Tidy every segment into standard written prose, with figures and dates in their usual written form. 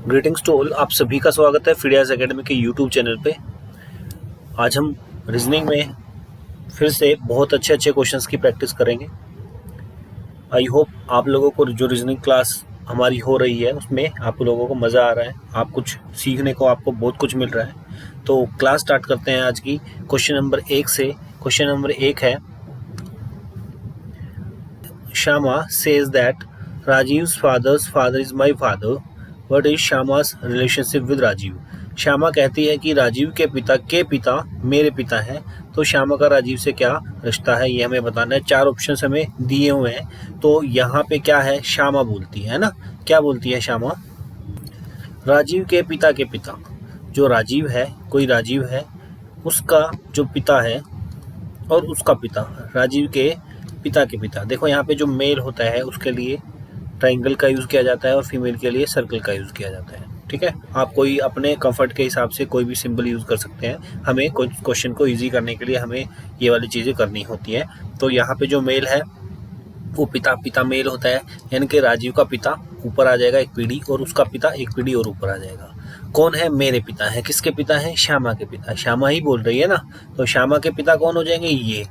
Greetings to all, आप सभी का स्वागत है फीडियास एकेडमी के यूट्यूब चैनल पे। आज हम रीजनिंग में फिर से बहुत अच्छे क्वेश्चंस की प्रैक्टिस करेंगे। आई होप आप लोगों को जो रीजनिंग क्लास हमारी हो रही है उसमें आप लोगों को मज़ा आ रहा है, आप कुछ सीखने को आपको बहुत कुछ मिल रहा है। तो क्लास स्टार्ट करते हैं आज की क्वेश्चन नंबर 1 से। क्वेश्चन नंबर 1 है, Shama says that Rajiv's father's father is my father. What is Shama's relationship with Rajiv? Shyama कहती है कि राजीव के पिता मेरे पिता हैं, तो श्यामा का राजीव से क्या रिश्ता है ये हमें बताना है। 4 ऑप्शंस हमें दिए हुए हैं, तो यहाँ पे क्या है, श्यामा बोलती है ना, क्या बोलती है श्यामा? राजीव के पिता, जो राजीव है, कोई राजीव है, उसका जो पिता है और उसका पिता, राजीव के पिता। देखो यहाँ पे जो मेल होता है उसके लिए ट्राइंगल का यूज़ किया जाता है और फीमेल के लिए सर्कल का यूज़ किया जाता है। ठीक है, आप कोई अपने कंफर्ट के हिसाब से कोई भी सिंबल यूज़ कर सकते हैं। हमें क्वेश्चन को इजी करने के लिए हमें ये वाली चीज़ें करनी होती है। तो यहाँ पे जो मेल है वो पिता मेल होता है, यानी कि राजीव का पिता ऊपर आ जाएगा एक पीढ़ी और उसका पिता एक पीढ़ी और ऊपर आ जाएगा। कौन है? मेरे पिता है। किसके पिता है? श्यामा के पिता। श्यामा ही बोल रही है ना, तो श्यामा के पिता कौन हो जाएंगे? ये,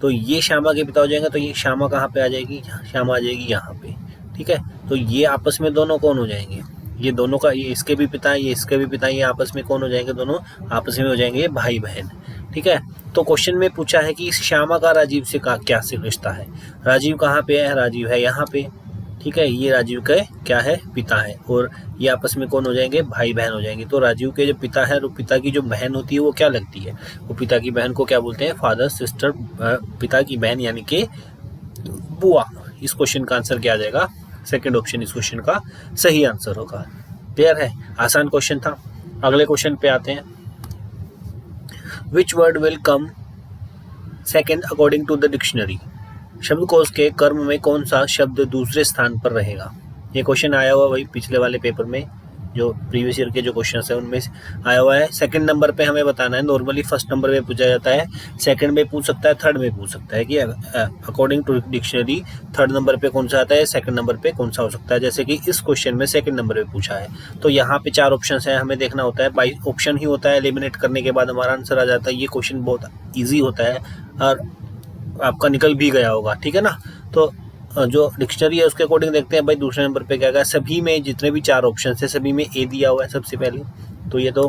तो ये श्यामा के पिता हो जाएंगे। तो ये श्यामा कहाँ पे आ जाएगी? श्यामा आ जाएगी यहाँ पे। ठीक है, तो ये आपस में दोनों कौन हो जाएंगे? ये दोनों का, ये इसके भी पिता है, ये इसके भी पिता है, ये आपस में कौन हो जाएंगे? दोनों आपस में हो जाएंगे भाई बहन। ठीक है, तो क्वेश्चन में पूछा है कि श्यामा का राजीव से क्या से रिश्ता है। राजीव कहाँ पे है? राजीव है यहाँ पे। ठीक है, ये राजीव के क्या है? पिता है, और ये आपस में कौन हो जाएंगे? भाई बहन हो जाएंगे। तो राजीव के जो पिता है, तो पिता की जो बहन होती है वो क्या लगती है? वो पिता की बहन को क्या बोलते हैं? फादर सिस्टर, पिता की बहन यानी कि बुआ। इस क्वेश्चन का आंसर क्या आ जाएगा? सेकंड ऑप्शन इस क्वेश्चन का सही आंसर होगा। क्लियर है? आसान क्वेश्चन था। अगले क्वेश्चन पे आते हैं। Which word will come second according to the dictionary? शब्दकोश के कर्म में कौन सा शब्द दूसरे स्थान पर रहेगा? ये क्वेश्चन आया हुआ वही पिछले वाले पेपर में, जो प्रीवियस ईयर के जो क्वेश्चन है उनमें आया हुआ है। सेकंड नंबर पे हमें बताना है। नॉर्मली फर्स्ट नंबर पे पूछा जाता है, सेकंड में पूछ सकता है, थर्ड में पूछ सकता है कि according to dictionary third number पे कौन सा आता है, सेकंड नंबर पे कौन सा हो सकता है। जैसे कि इस क्वेश्चन में सेकंड नंबर पे पूछा है, तो यहाँ पे 4 ऑप्शन है, हमें देखना होता है। बाई ऑप्शन ही होता है, एलिमिनेट करने के बाद हमारा आंसर आ जाता है। ये क्वेश्चन बहुत ईजी होता है और आपका निकल भी गया होगा। ठीक है ना, तो जो डिक्शनरी है उसके अकॉर्डिंग देखते हैं भाई। दूसरे नंबर पे क्या है? सभी में जितने भी 4 ऑप्शन है सभी में ए दिया हुआ है सबसे पहले, तो ये तो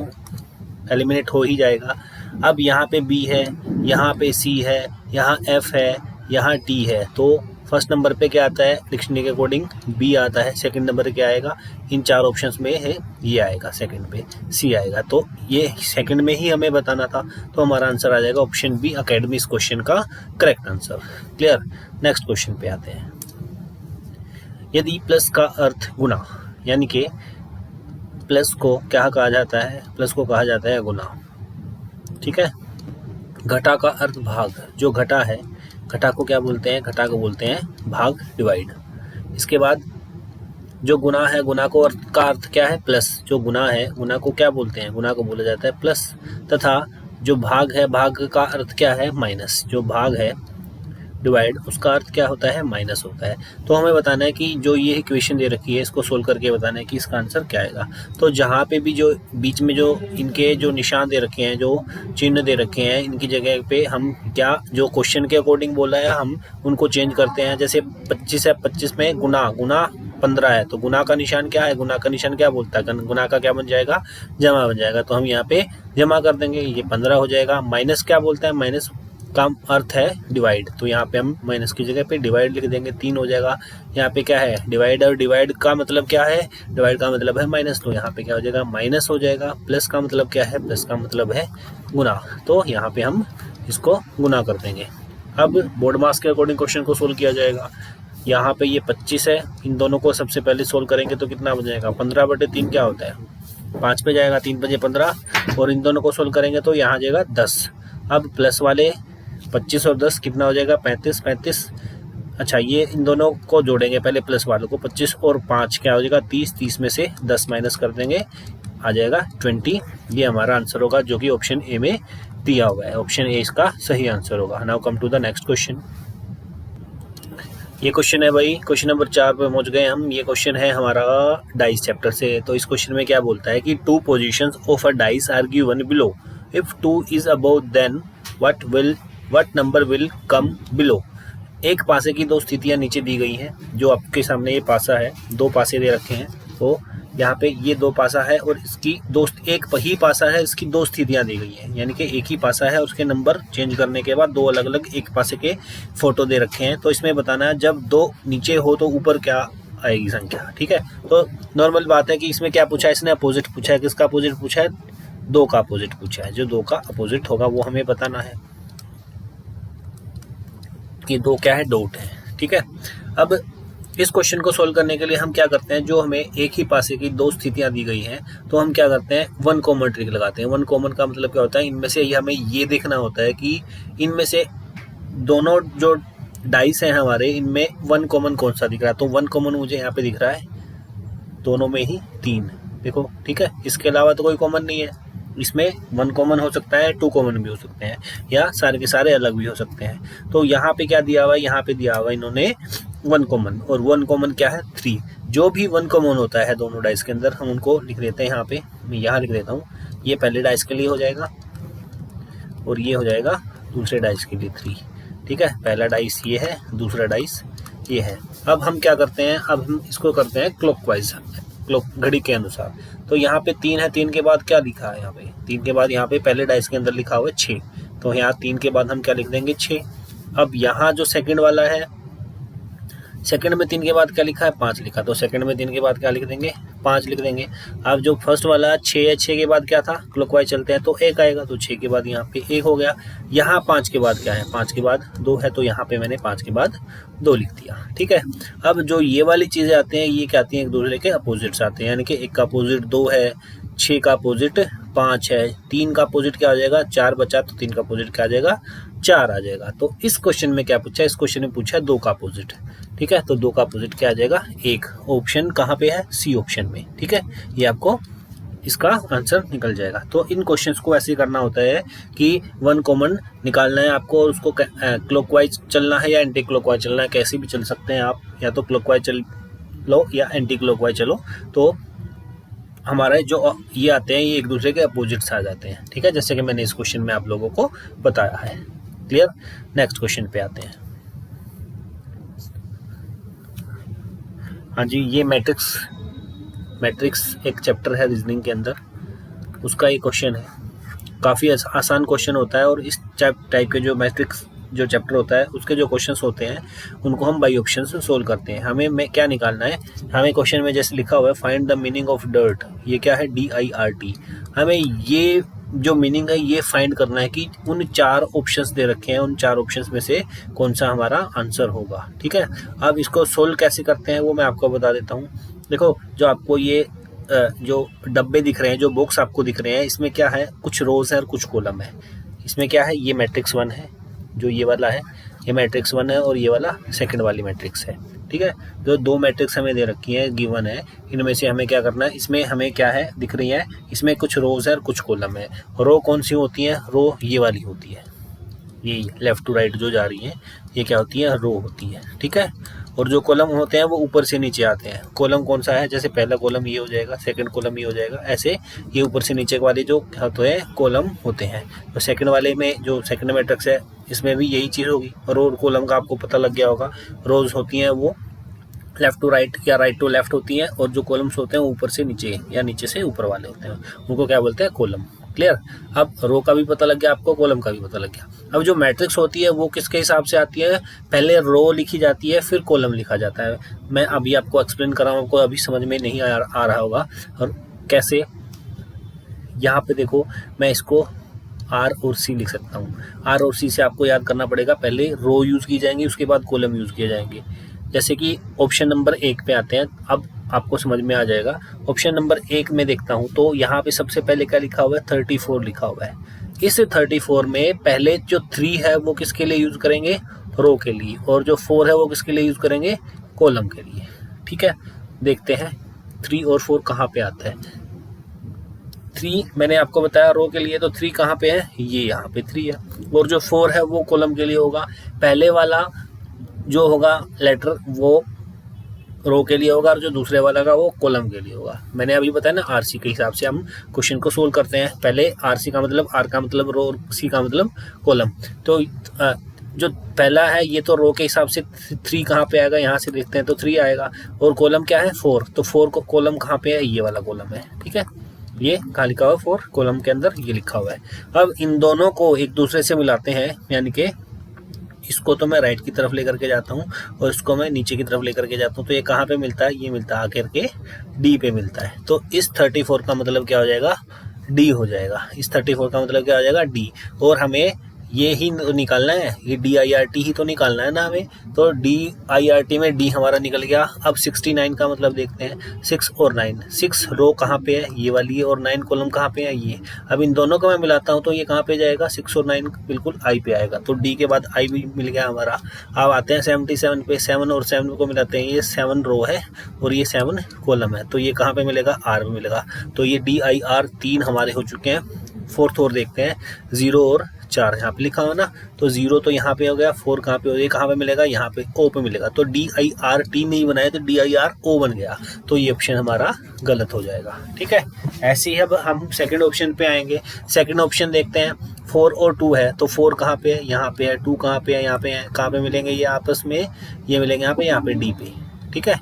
एलिमिनेट हो ही जाएगा। अब यहाँ पे बी है, यहाँ पे सी है, यहाँ एफ है, यहाँ टी है, तो फर्स्ट नंबर पे क्या आता है? डिक्शनरी के अकॉर्डिंग बी आता है। सेकंड नंबर पे क्या आएगा? इन 4 ऑप्शंस में है ये आएगा, सेकंड पे सी आएगा। तो ये सेकंड में ही हमें बताना था, तो हमारा आंसर आ जाएगा ऑप्शन बी, अकेडमी इस क्वेश्चन का correct answer. Clear? Next question पे आते हैं। यदि प्लस का अर्थ गुना, यानी कि प्लस को क्या कहा जाता है? प्लस को कहा जाता है गुना। ठीक है, घटा का अर्थ भाग। जो घटा है, घटा को क्या बोलते हैं? घटा को बोलते हैं भाग, डिवाइड। इसके बाद जो गुना है, गुना को का अर्थ क्या है? प्लस। जो गुना है, गुना को क्या बोलते हैं? गुना को बोला जाता है प्लस। तथा जो भाग है, भाग का अर्थ क्या है? माइनस। जो भाग है डिवाइड, उसका अर्थ क्या होता है? माइनस होता है। तो हमें बताना है कि जो ये इक्वेशन दे रखी है इसको सोल्व करके बताना है कि इसका आंसर क्या आएगा। तो जहाँ पे भी जो बीच में जो इनके जो निशान दे रखे हैं, जो चिन्ह दे रखे हैं, इनकी जगह पे हम क्या, जो क्वेश्चन के अकॉर्डिंग बोला है हम उनको चेंज करते हैं। जैसे 25 है, 25 में गुना 15 है, तो गुना का निशान क्या है? गुना का निशान क्या बोलता है? गुना का क्या बन जाएगा? जमा बन जाएगा। तो हम यहाँ पे जमा कर देंगे, ये 15 हो जाएगा। माइनस क्या बोलता है? माइनस का अर्थ है डिवाइड, तो यहाँ पे हम माइनस की जगह पे डिवाइड लिख देंगे, 3 हो जाएगा। यहाँ पे क्या है? डिवाइड, और डिवाइड का मतलब क्या है? डिवाइड का मतलब है माइनस, तो यहाँ पे क्या हो जाएगा? माइनस हो जाएगा। प्लस का मतलब क्या है? प्लस का मतलब है गुना, तो यहाँ पे हम इसको गुना कर देंगे। अब बोर्ड मास के अकॉर्डिंग क्वेश्चन को सोल्व किया जाएगा। यहाँ पे ये 25 है, इन दोनों को सबसे पहले सोल्व करेंगे तो कितना बन जाएगा? 15/3 क्या होता है? 5 पे जाएगा, 3 बजे 15, और इन दोनों को सोल्व करेंगे तो यहाँ आ जाएगा 10। अब प्लस वाले 25 और 10 कितना हो जाएगा? 35। अच्छा, ये इन दोनों को जोड़ेंगे पहले, प्लस वालों को। 25 और 5 क्या हो जाएगा? 30 में से 10 माइनस कर देंगे, आ जाएगा 20। ये हमारा आंसर होगा, जो कि ऑप्शन ए में दिया हुआ है। ऑप्शन ए इसका सही आंसर होगा। Now come to the next question. ये क्वेश्चन है भाई, क्वेश्चन नंबर 4 पे पहुंच गए हम। ये क्वेश्चन है हमारा डाइस चैप्टर से। तो इस क्वेश्चन में क्या बोलता है कि 2 positions of a dice are given below, if 2 is above then what number will come below. एक पासे की 2 स्थितियां नीचे दी गई हैं। जो आपके सामने ये पासा है, 2 पासे दे रखे हैं, तो यहाँ पे ये 2 पासा है और इसकी एक ही पासा है, इसकी 2 स्थितियां दी गई हैं, यानी कि एक ही पासा है, उसके नंबर चेंज करने के बाद 2 अलग अलग एक पासे के फोटो दे रखे हैं। तो इसमें बताना है जब 2 नीचे हो तो ऊपर क्या आएगी संख्या। ठीक है, तो नॉर्मल बात है कि इसमें क्या पूछा है, इसने अपोजिट पूछा है। किसका अपोजिट पूछा है? 2 का अपोजिट पूछा है। जो 2 का अपोजिट होगा वो हमें बताना है कि 2 क्या है, डॉट है। ठीक है, अब इस क्वेश्चन को सोल्व करने के लिए हम क्या करते हैं, जो हमें एक ही पासे की 2 स्थितियां दी गई हैं, तो हम क्या करते हैं, 1 कॉमन ट्रिक लगाते हैं। 1 कॉमन का मतलब क्या होता है, इनमें से हमें ये देखना होता है कि इनमें से दोनों जो डाइस हैं हमारे, इनमें 1 कॉमन कौन सा दिख रहा है। तो 1 कॉमन मुझे यहाँ पे दिख रहा है, दोनों में ही 3। देखो, ठीक है, इसके अलावा तो कोई कॉमन नहीं है। इसमें 1 कॉमन हो सकता है, 2 कॉमन भी हो सकते हैं, या सारे के सारे अलग भी हो सकते हैं। तो यहाँ पे क्या दिया हुआ है, यहाँ पे दिया हुआ है इन्होंने 1 कॉमन, और 1 कॉमन क्या है, 3। जो भी 1 कॉमन होता है दोनों डाइस के अंदर, हम उनको लिख देते हैं। यहाँ पे मैं यहाँ लिख देता हूँ, ये पहले डाइस के लिए हो जाएगा और ये हो जाएगा दूसरे डाइस के लिए 3। ठीक है, पहला डाइस ये है, दूसरा डाइस ये है। अब हम क्या करते हैं, अब हम इसको करते हैं क्लॉकवाइज, घड़ी के अनुसार। तो यहाँ पे 3 है, 3 के बाद क्या लिखा है, यहाँ पे 3 के बाद यहाँ पे पहले डाइस के अंदर लिखा हुआ है 6। तो यहाँ 3 के बाद हम क्या लिख देंगे, 6। अब यहाँ जो सेकंड वाला है, सेकंड में 3 के बाद क्या लिखा है, 5 लिखा, तो सेकंड में 3 के बाद क्या लिख देंगे, 5 लिख देंगे। अब जो फर्स्ट वाला 6 है, 6 के बाद क्या था, क्लॉकवाइज चलते हैं तो 1 आएगा, तो 6 के बाद यहाँ पे 1 हो गया। यहाँ 5 के बाद क्या है, 5 के बाद 2 है, तो यहाँ पे मैंने 5 के बाद 2 लिख दिया। ठीक है, अब जो ये वाली चीज़ें आती हैं, ये क्या आती हैं, एक दूसरे के अपोजिट्स आते हैं, यानी कि 1 का अपोजिट 2 है, 6 का अपोजिट 5 है, 3 का अपोजिट क्या आ जाएगा, 4 बचा, तो 3 का अपोजिट क्या आ जाएगा, 4 आ जाएगा। तो इस क्वेश्चन में क्या पूछा है, इस क्वेश्चन में पूछा है 2 का अपोजिट। ठीक है, तो 2 का अपोजिट क्या आ जाएगा, 1। ऑप्शन कहाँ पे है, सी ऑप्शन में। ठीक है, ये आपको इसका आंसर निकल जाएगा। तो इन क्वेश्चंस को ऐसे करना होता है कि 1 कॉमन निकालना है आपको, और उसको क्लॉकवाइज चलना है या एंटी क्लॉकवाइज चलना है, कैसे भी चल सकते हैं आप, या तो क्लॉकवाइज चल लो या एंटी क्लॉकवाइज चलो। तो हमारे जो ये आते हैं, ये एक दूसरे के अपोजिट्स आ जाते हैं। ठीक है, जैसे कि मैंने इस क्वेश्चन में आप लोगों को बताया है। क्लियर, नेक्स्ट क्वेश्चन पे आते हैं। हाँ जी, ये मैट्रिक्स एक चैप्टर है रीजनिंग के अंदर, उसका ये क्वेश्चन है। काफ़ी आसान क्वेश्चन होता है, और इस टाइप के जो मैट्रिक्स जो चैप्टर होता है, उसके जो क्वेश्चंस होते हैं, उनको हम बाई ऑप्शन से सोल्व करते हैं। हमें क्या निकालना है, हमें क्वेश्चन में जैसे लिखा हुआ है, find the meaning of dirt, ये क्या है, DIRT। हमें ये जो मीनिंग है ये फाइंड करना है कि उन 4 ऑप्शंस दे रखे हैं, उन 4 ऑप्शंस में से कौन सा हमारा आंसर होगा। ठीक है, अब इसको सोल्व कैसे करते हैं वो मैं आपको बता देता हूँ। देखो, जो आपको ये जो डब्बे दिख रहे हैं, जो बॉक्स आपको दिख रहे हैं, इसमें क्या है, कुछ रोज है और कुछ कॉलम है। इसमें क्या है, ये मैट्रिक्स 1 है, जो ये वाला है, ये मैट्रिक्स 1 है, और ये वाला सेकंड वाली मैट्रिक्स है। ठीक है, जो 2 मैट्रिक्स हमें दे रखी है, गिवन है, इनमें से हमें क्या करना है, इसमें हमें क्या है दिख रही है, इसमें कुछ रोज है और कुछ कॉलम है। रो कौन सी होती है, रो ये वाली होती है, ये लेफ्ट टू राइट जो जा रही है, ये क्या होती है, रो होती है। ठीक है, और जो कॉलम होते हैं वो ऊपर से नीचे आते हैं। कॉलम कौन सा है, जैसे पहला कॉलम ये हो जाएगा, सेकंड कॉलम ये हो जाएगा, ऐसे ये ऊपर से नीचे वाले जो होते हैं कॉलम होते हैं। तो सेकंड वाले में जो सेकंड मैट्रिक्स है, इसमें भी यही चीज़ होगी। रो कॉलम का आपको पता लग गया होगा, रोज होती हैं वो लेफ्ट टू राइट या राइट टू लेफ्ट होती हैं, और जो कॉलम्स होते हैं ऊपर से नीचे या नीचे से ऊपर वाले होते हैं, उनको क्या बोलते हैं, कॉलम। क्लियर, अब रो का भी पता लग गया आपको, कॉलम का भी पता लग गया। अब जो मैट्रिक्स होती है वो किसके हिसाब से आती है, पहले रो लिखी जाती है, फिर कॉलम लिखा जाता है। मैं अभी आपको एक्सप्लेन कर रहा हूँ, आपको अभी समझ में नहीं आ रहा होगा और कैसे। यहाँ पे देखो, मैं इसको R और C लिख सकता हूँ। R और C से आपको याद करना पड़ेगा, पहले रो यूज़ की जाएंगी, उसके बाद कॉलम यूज़ किए जाएंगे। जैसे कि ऑप्शन नंबर 1 पे आते हैं, अब आपको समझ में आ जाएगा। ऑप्शन नंबर 1 में देखता हूँ तो यहाँ पे सबसे पहले क्या लिखा हुआ है, 34 लिखा हुआ है। इस 34 में पहले जो 3 है वो किसके लिए यूज़ करेंगे, रो के लिए, और जो 4 है वो किसके लिए यूज़ करेंगे, कॉलम के लिए। ठीक है, देखते हैं 3 और 4 कहाँ पे आता है। 3 मैंने आपको बताया रो के लिए, तो 3 कहाँ पे है, ये यहाँ पे 3 है, और जो 4 है वो कॉलम के लिए होगा। पहले वाला जो होगा लेटर वो रो के लिए होगा और जो दूसरे वाला का वो कॉलम के लिए होगा। मैंने अभी बताया ना आरसी के हिसाब से हम क्वेश्चन को सोल्व करते हैं। पहले आरसी का मतलब आर का मतलब रो और सी का मतलब कॉलम। तो जो पहला है ये तो रो के हिसाब से 3 कहाँ पे आएगा, यहाँ से देखते हैं तो 3 आएगा, और कॉलम क्या है 4, तो 4 को कॉलम कहाँ पे है, ये वाला कॉलम है। ठीक है, ये कहाँ लिखा हुआ है 4 कॉलम के अंदर ये लिखा हुआ है। अब इन दोनों को एक दूसरे से मिलाते हैं, यानी कि इसको तो मैं राइट की तरफ लेकर के जाता हूँ और इसको मैं नीचे की तरफ लेकर के जाता हूँ, तो ये कहाँ पे मिलता है, ये मिलता है आकर के डी पे मिलता है। तो इस 34 का मतलब क्या हो जाएगा, डी हो जाएगा। इस 34 का मतलब क्या हो जाएगा, डी। और हमें ये ही निकालना है, ये DIRT ही तो निकालना है ना हमें। तो DIRT में डी हमारा निकल गया। अब 69 का मतलब देखते हैं, 6 और 9। 6 रो कहाँ पे है, ये वाली है, और 9 कॉलम कहाँ पे है, ये। अब इन दोनों को मैं मिलाता हूँ तो ये कहाँ पे जाएगा, 6 और 9 बिल्कुल आई पे आएगा। तो डी के बाद आई भी मिल गया हमारा। अब आते हैं 77 पे। 7 और 7 को मिलाते हैं, ये 7 रो है और ये 7 कॉलम है, तो ये कहाँ पे मिलेगा, आर में मिलेगा। तो ये DIR 3 हमारे हो चुके हैं। फोर्थ और देखते हैं, 0 और 4 यहाँ पे लिखा हुआ ना, तो 0 तो यहाँ पे हो गया, 4 कहाँ पे हो गया, कहाँ पे मिलेगा, यहाँ पे O पे मिलेगा। तो DIRT नहीं बनाया तो DIRO बन गया, तो ये ऑप्शन हमारा गलत हो जाएगा। ठीक है, ऐसे ही अब हम सेकंड ऑप्शन पे आएंगे। सेकंड ऑप्शन देखते हैं, 4 और 2 है, तो 4 कहाँ पे है, यहाँ पे है, 2 कहाँ पे है, यहाँ पे है। कहाँ पे मिलेंगे ये आपस में, ये मिलेंगे यहाँ पे D पे। ठीक है,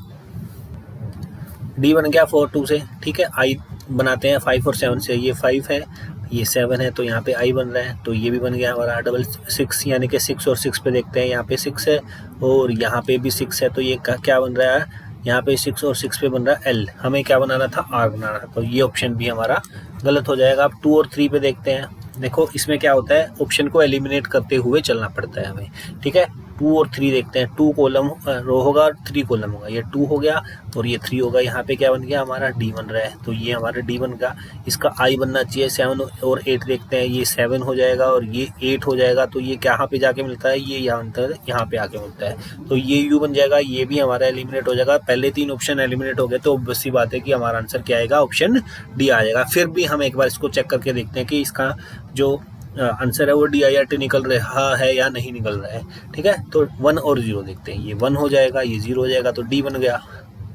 D बन गया 4 2 से। ठीक है, I बनाते हैं 5 और 7 से, ये 5 है, ये 7 है, तो यहाँ पे I बन रहा है, तो ये भी बन गया हमारा 6, यानी कि 6 और 6 पे देखते हैं, यहाँ पे 6 है और यहाँ पे भी 6 है, तो ये क्या बन रहा है, यहाँ पे 6 और 6 पे बन रहा है L। हमें क्या बनाना था, R बनाना था, तो ये ऑप्शन भी हमारा गलत हो जाएगा। अब 2 और 3 पे देखते हैं। देखो इसमें क्या होता है, ऑप्शन को एलिमिनेट करते हुए चलना पड़ता है हमें। ठीक है, 2 और 3 देखते हैं। 2 कॉलम रो होगा और 3 कॉलम होगा, ये 2 हो गया और ये 3 होगा। यहाँ पे क्या बन गया हमारा, D बन रहा है, तो ये हमारा D बन गया। इसका I बनना चाहिए। 7 और 8 देखते हैं, ये 7 हो जाएगा और ये 8 हो जाएगा, तो ये कहाँ पे जाके मिलता है, ये यहाँ पे आके मिलता है, तो ये U बन जाएगा। ये भी हमारा एलिमिनेट हो जाएगा। पहले 3 ऑप्शन एलिमिनेट हो गए, तो ऑब्वियस सी बात है कि हमारा आंसर क्या आएगा, ऑप्शन D आ जाएगा। फिर भी हम एक बार इसको चेक करके देखते हैं कि इसका जो आंसर है वो DIRT निकल रहा है या नहीं निकल रहा है। ठीक है, तो 1 और 0 देखते हैं, ये 1 हो जाएगा, ये 0 हो जाएगा, तो D बन गया।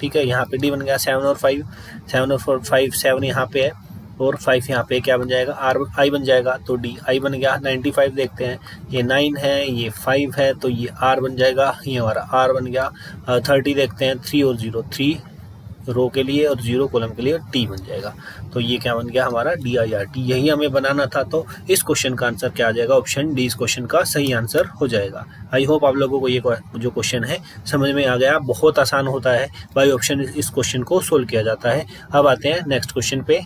ठीक है, यहाँ पे D बन गया। 7 और 5, 7 और 5, 7 यहाँ पे है और 5 यहाँ पे क्या बन जाएगा, I बन जाएगा, तो DI बन गया। 95 देखते हैं, ये 9 है, ये 5 है, तो ये R बन जाएगा, ये हमारा R बन गया। 30 देखते हैं, 3 और 0, 3 रो के लिए और 0 कॉलम के लिए T बन जाएगा, तो ये क्या बन गया हमारा, DIRT। यही हमें बनाना था, तो इस क्वेश्चन का आंसर क्या आ जाएगा, ऑप्शन D इस क्वेश्चन का सही आंसर हो जाएगा। आई होप आप लोगों को ये जो क्वेश्चन है समझ में आ गया। बहुत आसान होता है, बाई ऑप्शन इस क्वेश्चन को सोल्व किया जाता है। अब आते हैं नेक्स्ट क्वेश्चन पे।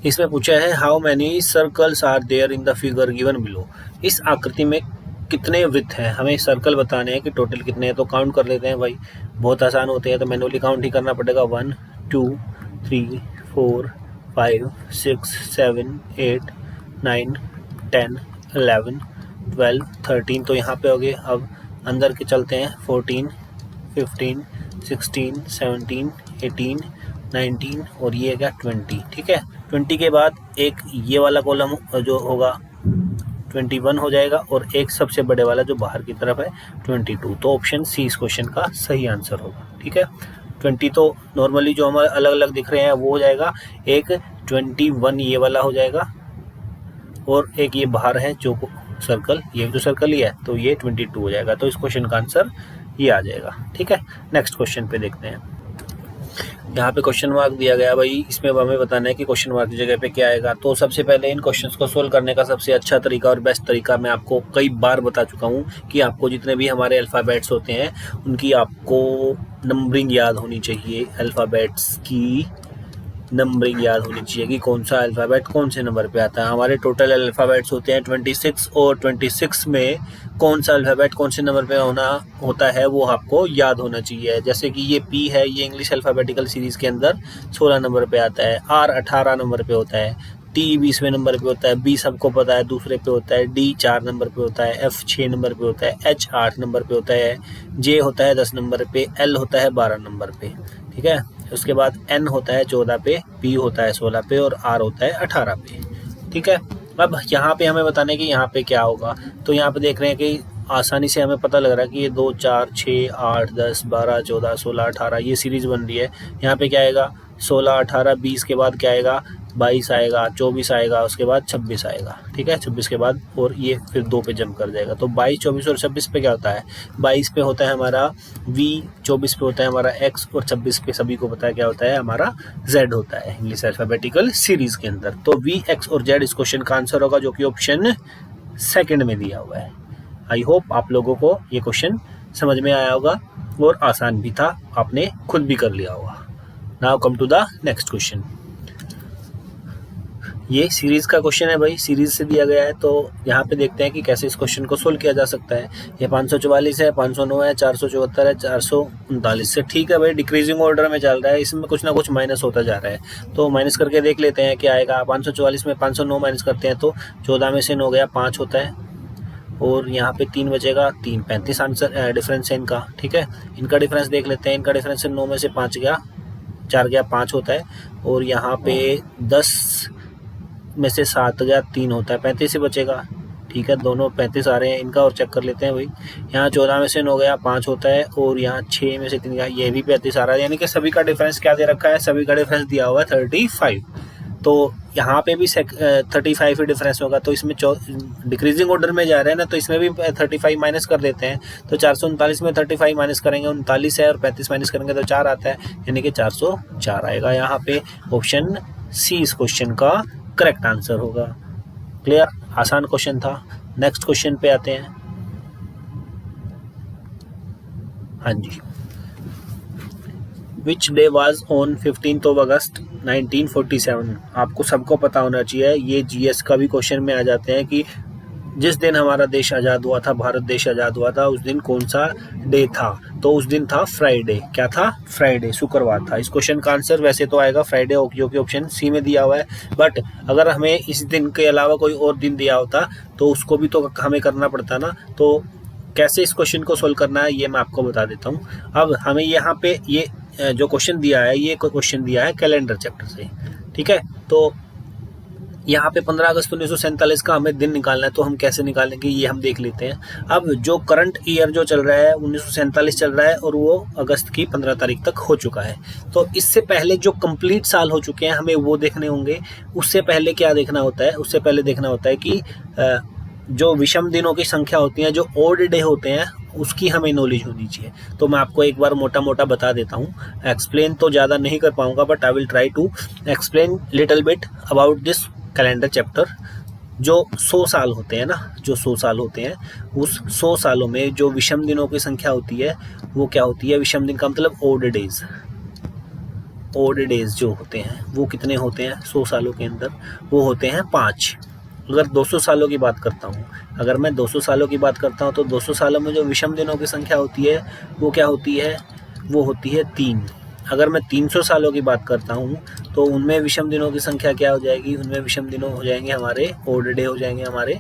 इसमें पूछा है, how many circles are there in the figure given below. इस आकृति में कितने वृत्त हैं, हमें सर्कल बताने हैं कि टोटल कितने हैं। तो काउंट कर लेते हैं भाई, बहुत आसान होते हैं, तो मैनुअली काउंट ही करना पड़ेगा। 1 2 3 4 5 6 7 8 9 10 11 12 13, तो यहाँ पे हो गए। अब अंदर के चलते हैं, 14 15 16 17 18 19 और ये क्या 20। ठीक है, 20 के बाद एक ये वाला कॉलम जो होगा 21 हो जाएगा और एक सबसे बड़े वाला जो बाहर की तरफ है 22, तो ऑप्शन सी इस क्वेश्चन का सही आंसर होगा। ठीक है, 20 तो नॉर्मली जो हमारे अलग अलग दिख रहे हैं वो हो जाएगा, एक 21 ये वाला हो जाएगा और एक ये बाहर है जो सर्कल, ये जो सर्कल ही है, तो ये 22 हो जाएगा, तो इस क्वेश्चन का आंसर ये आ जाएगा। ठीक है, नेक्स्ट क्वेश्चन पे देखते हैं। यहाँ पे क्वेश्चन मार्क दिया गया भाई, इसमें हमें बताना है कि क्वेश्चन मार्क की जगह पे क्या आएगा। तो सबसे पहले इन क्वेश्चंस को सोल्व करने का सबसे अच्छा तरीका और बेस्ट तरीका मैं आपको कई बार बता चुका हूँ कि आपको जितने भी हमारे अल्फ़ाबेट्स होते हैं उनकी आपको नंबरिंग याद होनी चाहिए। अल्फ़ाबेट्स की नंबरिंग याद होनी चाहिए कि कौन सा अल्फ़ाबेट कौन से नंबर पे आता है। हमारे टोटल अल्फ़ाबेट्स होते हैं 26 और 26 में कौन सा अल्फ़ाबेट कौन से नंबर पे होता है वो आपको याद होना चाहिए। जैसे कि ये P है, ये इंग्लिश अल्फ़ाबेटिकल सीरीज़ के अंदर 16 नंबर पे आता है, R 18 नंबर पे होता है, T 20वें नंबर पे होता है, B सबको पता है दूसरे पे होता है, D 4 नंबर पे होता है, F 6 नंबर पे होता है, H 8 नंबर पे होता है, J होता है 10 नंबर पे, L होता है 12 नंबर पे। ठीक है, उसके बाद N होता है 14 पे, P होता है 16 पे और R होता है 18 पे। ठीक है, अब यहाँ पे हमें बताना है कि यहाँ पे क्या होगा। तो यहाँ पे देख रहे हैं कि आसानी से हमें पता लग रहा है कि ये 2, 4, 6, 8, 10, 12, 14, 16, 18 ये सीरीज बन रही है। यहाँ पे क्या आएगा 16, 18, 20 के बाद क्या आएगा 22 आएगा, 24 आएगा, उसके बाद 26 आएगा। ठीक है, 26 के बाद और ये फिर 2 पे जंप कर जाएगा। तो 22, 24 और 26 पे क्या होता है, 22 पे होता है हमारा V, 24 पे होता है हमारा X और 26 पे सभी को पता है क्या होता है हमारा Z होता है इंग्लिश अल्फाबेटिकल सीरीज के अंदर। तो V, X और Z इस क्वेश्चन का आंसर होगा, जो कि ऑप्शन सेकंड में दिया हुआ है। आई होप आप लोगों को ये क्वेश्चन समझ में आया होगा और आसान भी था, आपने खुद भी कर लिया होगा। Now come to the next question. ये सीरीज का क्वेश्चन है भाई, सीरीज से दिया गया है। तो यहाँ पे देखते हैं कि कैसे इस क्वेश्चन को सोल्व किया जा सकता है। ये 544 है, 509 है, 474 है, 439 से। ठीक है भाई, डिक्रीजिंग ऑर्डर में चल रहा है, इसमें कुछ ना कुछ माइनस होता जा रहा है। तो माइनस करके देख लेते हैं क्या आएगा। 544 में 509 माइनस करते हैं तो 14 में से 9 गया 5 होता है और यहाँ पे 3 बचेगा, 3, 35 आंसर डिफरेंस है इनका। ठीक है, इनका डिफरेंस देख लेते हैं। इनका डिफरेंस है 9 में से 5 गया, 4 गया 5 होता है और यहाँ पे 10 में से 7 गया 3 होता है, 35 ही बचेगा। ठीक है, दोनों 35 आ रहे हैं इनका और चेक कर लेते हैं भाई। यहाँ 14 में से 9 गया 5 होता है और यहाँ 6 में से 3 गया, ये भी 35 आ रहा है। यानी कि सभी का डिफरेंस क्या दे रखा है, सभी का डिफरेंस दिया हुआ है 35। तो यहाँ पे भी 35 ही डिफरेंस होगा। तो इसमें डिक्रीजिंग ऑर्डर में जा रहे हैं ना, तो इसमें भी 35 माइनस कर देते हैं। तो 439 में 35 माइनस करेंगे 39 है और 35 माइनस करेंगे तो 4 आता है, यानी कि 404 आएगा। यहाँ पे ऑप्शन सी इस क्वेश्चन का करेक्ट आंसर होगा। क्लियर, आसान क्वेश्चन था। नेक्स्ट क्वेश्चन पे आते हैं। हाँ जी, which day was on 15th of August 1947। आपको सबको पता होना चाहिए, ये जीएस का भी क्वेश्चन में आ जाते हैं कि जिस दिन हमारा देश आज़ाद हुआ था, भारत देश आज़ाद हुआ था, उस दिन कौन सा डे था। तो उस दिन था फ्राइडे। क्या था, फ्राइडे, शुक्रवार था। इस क्वेश्चन का आंसर वैसे तो आएगा फ्राइडे, जो कि ऑप्शन सी में दिया हुआ है। बट अगर हमें इस दिन के अलावा कोई और दिन दिया होता तो उसको भी तो हमें करना पड़ता ना। तो कैसे इस क्वेश्चन को सोल्व करना है ये मैं आपको बता देता हूँ। अब हमें यहाँ पे ये जो क्वेश्चन दिया है, ये क्वेश्चन दिया है कैलेंडर चैप्टर से। ठीक है, तो यहाँ पे 15 अगस्त 1947 का हमें दिन निकालना है। तो हम कैसे निकालेंगे ये हम देख लेते हैं। अब जो करंट ईयर जो चल रहा है 1947 चल रहा है और वो अगस्त की 15 तारीख तक हो चुका है। तो इससे पहले जो कंप्लीट साल हो चुके हैं हमें वो देखने होंगे। उससे पहले क्या देखना होता है, उससे पहले देखना होता है कि जो विषम दिनों की संख्या होती है, जो ऑड डे होते हैं, उसकी हमें नॉलेज होनी चाहिए। तो मैं आपको एक बार मोटा मोटा बता देता हूँ। एक्सप्लेन तो ज़्यादा नहीं कर पाऊँगा but I will try to explain little bit about this calendar chapter. जो 100 साल होते हैं ना, जो 100 साल होते हैं, उस 100 सालों में जो विषम दिनों की संख्या होती है वो क्या होती है। विषम दिन का मतलब ऑड डेज। ऑड डेज जो होते हैं वो कितने होते हैं 100 सालों के अंदर, वो होते हैं 5। अगर 200 सालों की बात करता हूँ, अगर मैं 200 सालों की बात करता हूँ तो 200 सालों में जो विषम दिनों की संख्या होती है वो क्या होती है, वो होती है 3। अगर मैं 300 सालों की बात करता हूँ तो उनमें विषम दिनों की संख्या क्या हो जाएगी, उनमें विषम दिनों हो जाएंगे हमारे, ऑड डे हो जाएंगे हमारे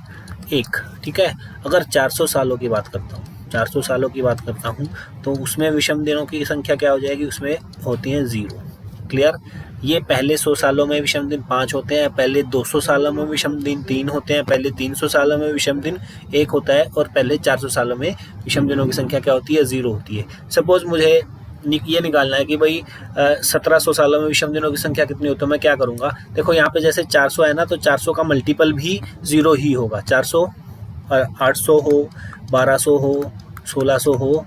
1। ठीक है, अगर 400 सालों की बात करता हूँ, 400 सालों की बात करता हूँ तो उसमें विषम दिनों की संख्या क्या हो जाएगी, उसमें होती हैं 0। क्लियर, ये पहले 100 सालों में विषम दिन 5 होते हैं, पहले 200 सालों में विषम दिन 3 होते हैं, पहले 300 सालों में विषम दिन 1 होता है और पहले 400 सालों में विषम दिनों की संख्या क्या होती है, 0 होती है। सपोज मुझे ये निकालना है कि भाई 1700 सालों में विषम दिनों की संख्या कितनी होती है। मैं क्या करूँगा, देखो यहाँ पे जैसे 400 है ना, तो 400 का मल्टीपल भी 0 ही होगा। 400, 800 हो, 1200 हो, 1600 हो,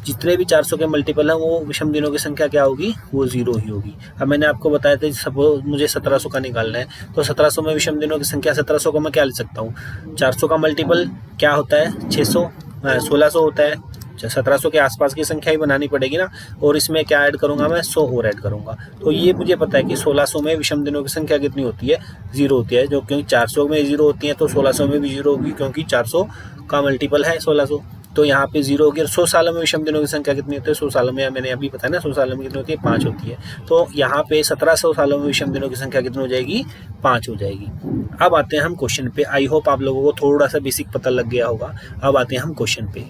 जितने भी 400 के मल्टीपल हैं वो विषम दिनों की संख्या क्या होगी, वो 0 ही होगी। अब मैंने आपको बताया था सपोज मुझे 1700 का निकालना है, तो 1700 में विषम दिनों की संख्या, 1700 को मैं क्या लिख सकता हूँ, 400 का मल्टीपल क्या होता है, 1600 होता है। 1700 के आसपास की संख्या ही बनानी पड़ेगी ना, और इसमें क्या ऐड करूंगा मैं, 100 और ऐड करूंगा। तो ये मुझे पता है कि 1600 में विषम दिनों की संख्या कितनी होती है, 0 होती है। जो क्योंकि 400 में 0 होती है तो 1600 में भी 0 होगी, क्योंकि 400 का मल्टीपल है 1600। तो यहाँ पे 0 होगी। 100 सालों में विषम दिनों की संख्या कितनी होती है, 100 सालों में मैंने अभी बताया ना, 100 सालों में कितनी होती है, 5 होती है। तो यहाँ पे 1700 सालों में विषम दिनों की संख्या कितनी हो जाएगी, 5 हो जाएगी। अब आते हैं हम क्वेश्चन पे। आई होप आप लोगों को थोड़ा सा बेसिक पता लग गया होगा। अब आते हैं हम क्वेश्चन पे।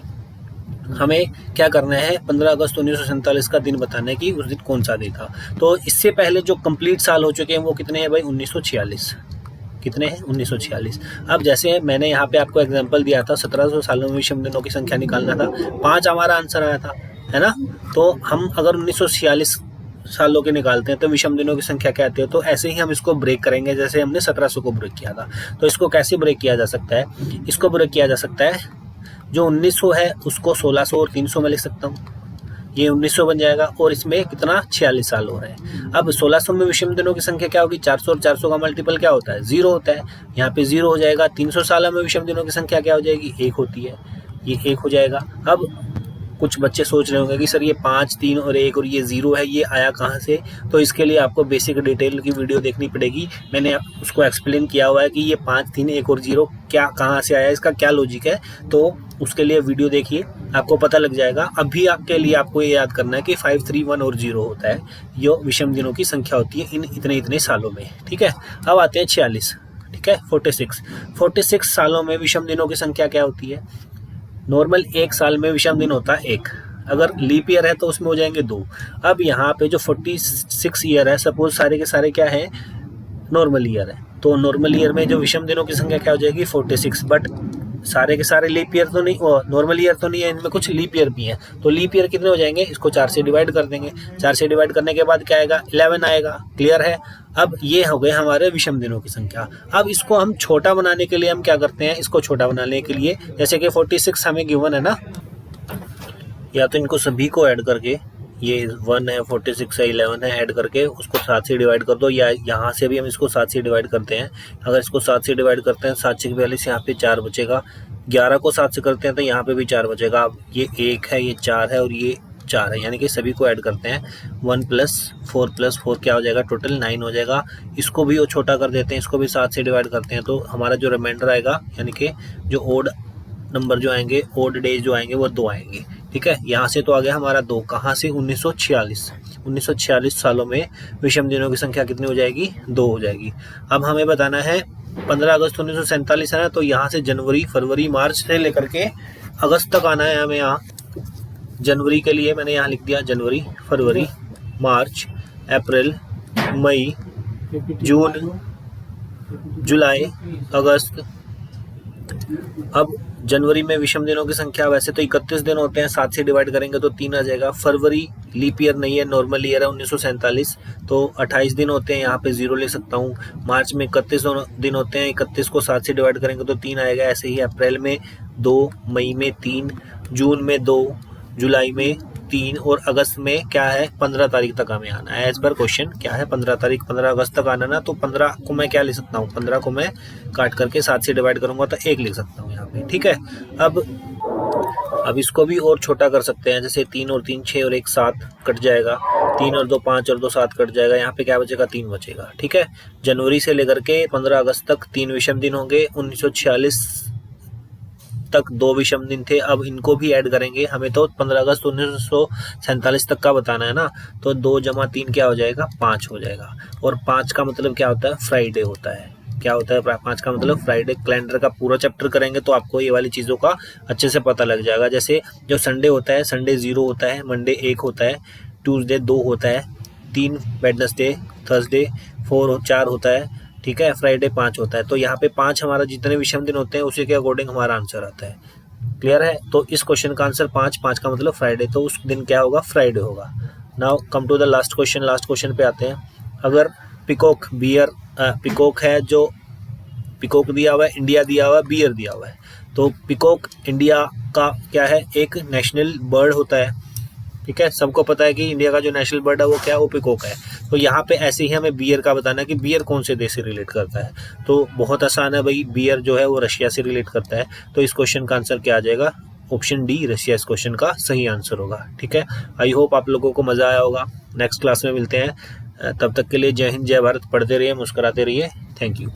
हमें क्या करना है, 15 अगस्त 1947 का दिन बताना है कि उस दिन कौन सा दिन था। तो इससे पहले जो कंप्लीट साल हो चुके हैं वो कितने हैं भाई, 1946। कितने हैं 1946। अब जैसे मैंने यहाँ पे आपको एग्जांपल दिया था 1700 सालों में विषम दिनों की संख्या निकालना था, 5 हमारा आंसर आया था, है ना। तो हम अगर 1946 सालों के निकालते हैं तो विषम दिनों की संख्या क्या आती है। तो ऐसे ही हम इसको ब्रेक करेंगे जैसे हमने 1700 को ब्रेक किया था। तो इसको कैसे ब्रेक किया जा सकता है, इसको ब्रेक किया जा सकता है, जो 1900 है उसको 1600 और 300 में लिख सकता हूँ, ये 1900 बन जाएगा, और इसमें कितना 46 साल हो रहे हैं। अब 1600 में विषम दिनों की संख्या क्या होगी, 400 और 400 का मल्टीपल क्या होता है 0 होता है, यहाँ पे 0 हो जाएगा। 300 साल में विषम दिनों की संख्या क्या हो जाएगी 1 होती है, ये 1 हो जाएगा। अब कुछ बच्चे सोच रहे होंगे कि सर ये 5, 3 और 1 और ये 0 है, ये आया कहाँ से। तो इसके लिए आपको बेसिक डिटेल की वीडियो देखनी पड़ेगी, मैंने उसको एक्सप्लेन किया हुआ है कि ये 5, 3, 1 और 0 क्या कहाँ से आया, इसका क्या लॉजिक है। तो उसके लिए वीडियो देखिए, आपको पता लग जाएगा। अभी आपके लिए आपको ये याद करना है कि 5, 3, 1 और 0 होता है, ये विषम दिनों की संख्या होती है इन इतने इतने सालों में, ठीक है। अब आते हैं 46, ठीक है। 46 सालों में विषम दिनों की संख्या क्या होती है। नॉर्मल 1 साल में विषम दिन होता है 1, अगर लीप ईयर है तो उसमें हो जाएंगे 2। अब यहाँ पे जो 46 ईयर है, सपोज सारे के सारे क्या है नॉर्मल ईयर है, तो नॉर्मल ईयर में जो विषम दिनों की संख्या क्या हो जाएगी 46। बट सारे के सारे लीप ईयर तो नहीं, नॉर्मल ईयर तो नहीं है, इनमें कुछ लीप ईयर भी हैं। तो लीप ईयर कितने हो जाएंगे, इसको 4 से डिवाइड कर देंगे, 4 से डिवाइड करने के बाद क्या आएगा 11 आएगा, क्लियर है। अब ये हो गए हमारे विषम दिनों की संख्या। अब इसको हम छोटा बनाने के लिए हम क्या करते हैं, इसको छोटा बनाने के लिए जैसे कि 46 हमें गिवन है ना, या तो इनको सभी को ऐड करके, ये 1 है 46 है 11 है, ऐड करके उसको 7 से डिवाइड कर दो, या यहाँ से भी हम इसको 7 से डिवाइड करते हैं। अगर इसको 7 से डिवाइड करते हैं 7 से 42, यहाँ पे 4 बचेगा। 11 को 7 से करते हैं तो यहाँ पे भी 4 बचेगा। अब ये 1 है, ये 4 है और ये 4 है, यानी कि सभी को ऐड करते हैं। 1 + 4 + 4 क्या हो जाएगा, टोटल 9 हो जाएगा। इसको भी वो छोटा कर देते हैं, इसको भी 7 से डिवाइड करते हैं, तो हमारा जो रिमाइंडर आएगा, यानी कि जो ओड नंबर जो आएंगे, ओड डेज जो आएंगे वो 2 आएंगे, ठीक है। यहाँ से तो आ गया हमारा 2, कहाँ से 1946 सालों में विषम दिनों की संख्या कितनी हो जाएगी 2 हो जाएगी। अब हमें बताना है 15 अगस्त 1947 है ना, तो यहाँ से जनवरी, फरवरी, मार्च से लेकर के अगस्त तक आना है हमें। यहाँ जनवरी के लिए मैंने यहाँ लिख दिया जनवरी, फरवरी, मार्च, अप्रैल, मई, जून, जुलाई, अगस्त। अब जनवरी में विषम दिनों की संख्या वैसे तो 31 दिन होते हैं, 7 से डिवाइड करेंगे तो 3 आ जाएगा। फरवरी लीप ईयर नहीं है, नॉर्मल ईयर है 1947, तो 28 दिन होते हैं, यहाँ पे 0 ले सकता हूँ। मार्च में 31 दिन होते हैं, 31 को 7 से डिवाइड करेंगे तो 3 आएगा। ऐसे ही अप्रैल में 2, मई में 3, जून में 2, जुलाई में 3 और अगस्त में क्या है 15 तारीख तक हमें आना है। एज पर क्वेश्चन क्या है 15 तारीख, 15 अगस्त तक आना ना, तो 15 को मैं क्या ले सकता हूँ, 15 को मैं काट करके 7 से डिवाइड करूंगा तो 1 लिख सकता हूँ यहाँ पे, ठीक है। अब इसको भी और छोटा कर सकते हैं, जैसे 3 और 3 6 और 1 7 कट जाएगा, 3 और 2 5 और 2 7 कट जाएगा, यहाँ पे क्या बचेगा 3 बचेगा, ठीक है। जनवरी से लेकर के 15 अगस्त तक 3 विषम दिन होंगे। 1946 तक 2 विषम दिन थे, अब इनको भी ऐड करेंगे। हमें तो 15 अगस्त 1947 तक का बताना है ना, तो 2 + 3 क्या हो जाएगा 5 हो जाएगा। और 5 का मतलब क्या होता है फ्राइडे होता है। क्या होता है 5 का मतलब फ्राइडे। कैलेंडर का पूरा चैप्टर करेंगे तो आपको ये वाली चीज़ों का अच्छे से पता लग जाएगा। जैसे जो संडे होता है, संडे 0 होता है, मंडे 1 होता है, ट्यूसडे 2 होता है, 3 वेडनेसडे, थर्सडे 4 होता है, ठीक है, फ्राइडे 5 होता है। तो यहाँ पे 5 हमारा जितने विषम दिन होते हैं उसी के अकॉर्डिंग हमारा आंसर आता है, क्लियर है। तो इस क्वेश्चन का आंसर 5 का मतलब फ्राइडे, तो उस दिन क्या होगा फ्राइडे होगा। Now come to the last question. Last question पे आते हैं। अगर पिकॉक पिकॉक है, जो पिकॉक दिया हुआ है, इंडिया दिया हुआ है, बियर दिया हुआ है, तो पिकॉक इंडिया का क्या है एक नेशनल बर्ड होता है, ठीक है। सबको पता है कि इंडिया का जो नेशनल बर्ड है वो क्या है, वो पिकॉक है। तो यहाँ पे ऐसे ही हमें बियर का बताना है कि बियर कौन से देश से रिलेट करता है। तो बहुत आसान है भाई, बियर जो है वो रशिया से रिलेट करता है। तो इस क्वेश्चन का आंसर क्या आ जाएगा, ऑप्शन डी रशिया इस क्वेश्चन का सही आंसर होगा, ठीक है। आई होप आप लोगों को मज़ा आया होगा। नेक्स्ट क्लास में मिलते हैं, तब तक के लिए जय हिंद जय भारत। पढ़ते रहिए, मुस्कुराते रहिए। Thank you.